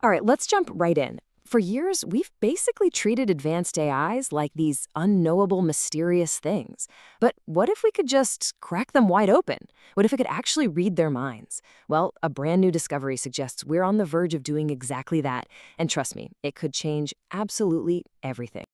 All right, let's jump right in. For years, we've basically treated advanced AIs like these unknowable, mysterious things. But what if we could just crack them wide open? What if we could actually read their minds? Well, a brand new discovery suggests we're on the verge of doing exactly that. And trust me, it could change absolutely everything.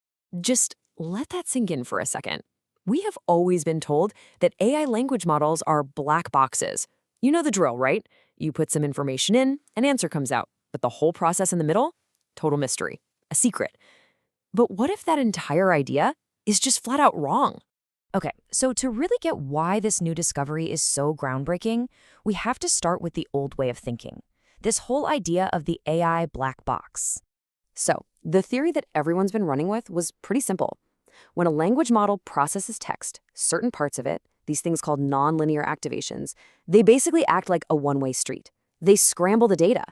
Just let that sink in for a second. We have always been told that AI language models are black boxes. You know the drill, right? You put some information in, an answer comes out. But the whole process in the middle? Total mystery. A secret. But what if that entire idea is just flat out wrong? Okay, so to really get why this new discovery is so groundbreaking, we have to start with the old way of thinking. This whole idea of the AI black box. So, the theory that everyone's been running with was pretty simple. When a language model processes text, certain parts of it, these things called nonlinear activations, they basically act like a one-way street. They scramble the data.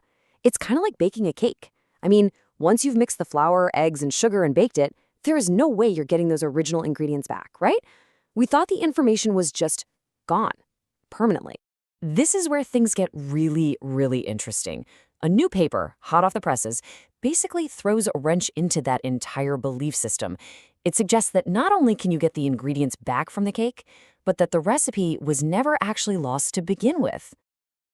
It's kind of like baking a cake. I mean, once you've mixed the flour, eggs, and sugar and baked it, there is no way you're getting those original ingredients back, right? We thought the information was just gone, permanently. This is where things get really, really interesting. A new paper, hot off the presses, basically throws a wrench into that entire belief system. It suggests that not only can you get the ingredients back from the cake, but that the recipe was never actually lost to begin with.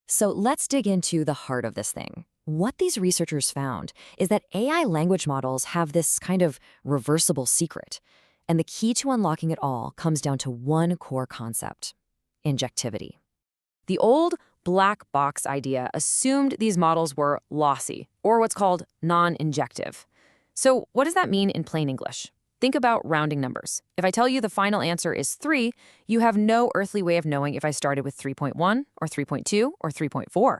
So let's dig into the heart of this thing. What these researchers found is that AI language models have this kind of reversible secret. And the key to unlocking it all comes down to one core concept: injectivity. The old black box idea assumed these models were lossy, or what's called non-injective. So what does that mean in plain English? Think about rounding numbers. If I tell you the final answer is 3, you have no earthly way of knowing if I started with 3.1 or 3.2 or 3.4.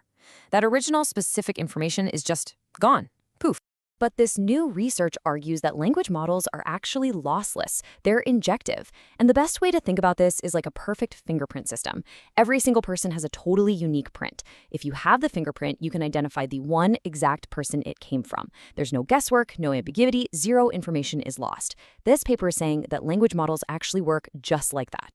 That original specific information is just gone. Poof. But this new research argues that language models are actually lossless. They're injective. And the best way to think about this is like a perfect fingerprint system. Every single person has a totally unique print. If you have the fingerprint, you can identify the one exact person it came from. There's no guesswork, no ambiguity, zero information is lost. This paper is saying that language models actually work just like that.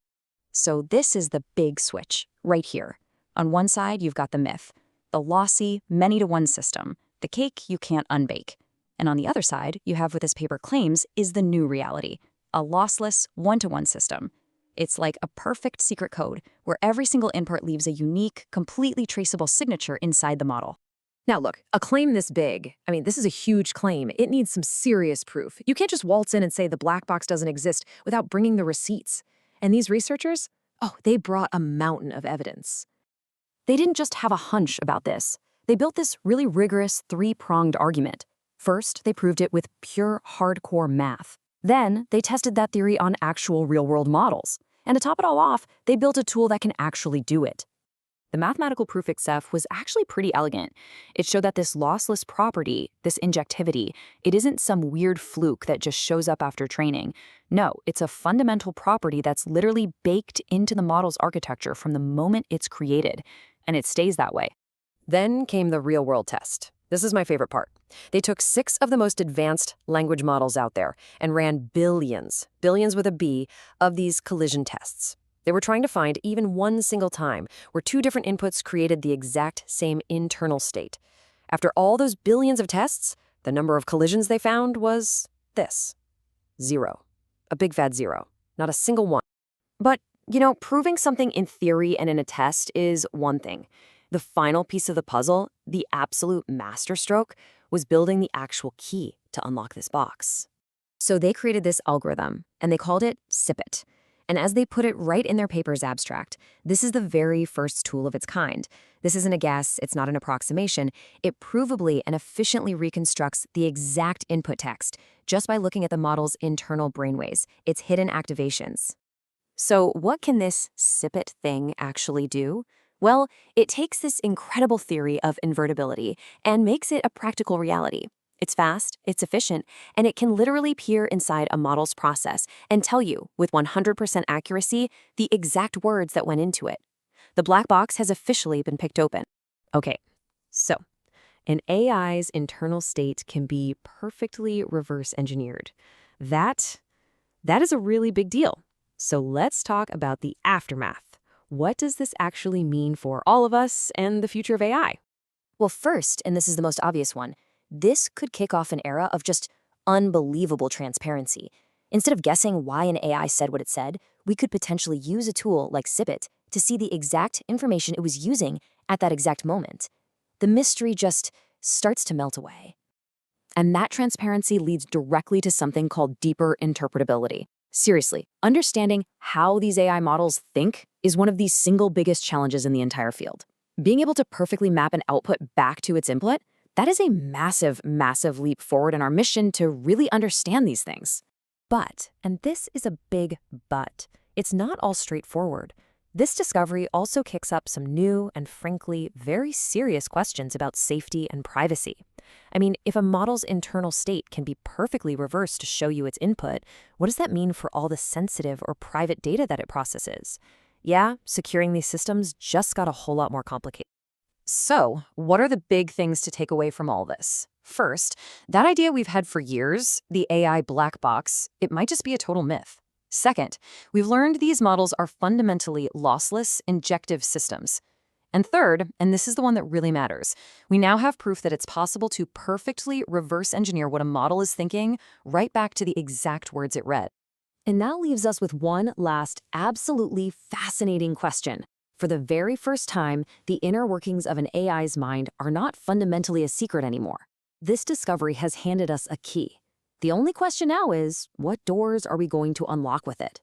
So this is the big switch, right here. On one side, you've got the myth, the lossy, many-to-one system, the cake you can't unbake. And on the other side, you have what this paper claims is the new reality, a lossless, one-to-one system. It's like a perfect secret code where every single input leaves a unique, completely traceable signature inside the model. Now look, a claim this big, this is a huge claim. It needs some serious proof. You can't just waltz in and say the black box doesn't exist without bringing the receipts. And these researchers, they brought a mountain of evidence. They didn't just have a hunch about this. They built this really rigorous three-pronged argument. First, they proved it with pure, hardcore math. Then, they tested that theory on actual real-world models. And to top it all off, they built a tool that can actually do it. The mathematical proof itself was actually pretty elegant. It showed that this lossless property, this injectivity, it isn't some weird fluke that just shows up after training. No, it's a fundamental property that's literally baked into the model's architecture from the moment it's created. And it stays that way. Then came the real-world test. This is my favorite part. They took 6 of the most advanced language models out there and ran billions with a B, of these collision tests. They were trying to find even one single time where 2 different inputs created the exact same internal state. After all those billions of tests, the number of collisions they found was this: 0. A big fat 0. Not a single one. But, proving something in theory and in a test is one thing. The final piece of the puzzle, the absolute masterstroke, was building the actual key to unlock this box. So they created this algorithm, and they called it SciPulse. And as they put it right in their paper's abstract, this is the very first tool of its kind. This isn't a guess, it's not an approximation. It provably and efficiently reconstructs the exact input text just by looking at the model's internal brainwaves, its hidden activations. So what can this SciPulse thing actually do? Well, it takes this incredible theory of invertibility and makes it a practical reality. It's fast, it's efficient, and it can literally peer inside a model's process and tell you, with 100% accuracy, the exact words that went into it. The black box has officially been picked open. Okay, so an AI's internal state can be perfectly reverse engineered. That is a really big deal. So let's talk about the aftermath. What does this actually mean for all of us and the future of AI? Well, first, and this is the most obvious one, This could kick off an era of just unbelievable transparency. Instead of guessing why an AI said what it said, we could potentially use a tool like SciPulse to see the exact information it was using at that exact moment. The mystery just starts to melt away. And that transparency leads directly to something called deeper interpretability. Seriously, understanding how these AI models think is one of the single biggest challenges in the entire field. Being able to perfectly map an output back to its input, that is a massive, massive leap forward in our mission to really understand these things. But, and this is a big but, it's not all straightforward. This discovery also kicks up some new and frankly very serious questions about safety and privacy. I mean, if a model's internal state can be perfectly reversed to show you its input, what does that mean for all the sensitive or private data that it processes? Yeah, securing these systems just got a whole lot more complicated. So, what are the big things to take away from all this? First, that idea we've had for years, the AI black box, it might just be a total myth. Second, we've learned these models are fundamentally lossless, injective systems. And third, and this is the one that really matters, we now have proof that it's possible to perfectly reverse engineer what a model is thinking right back to the exact words it read. And that leaves us with one last absolutely fascinating question. For the very first time, the inner workings of an AI's mind are not fundamentally a secret anymore. This discovery has handed us a key. The only question now is, what doors are we going to unlock with it?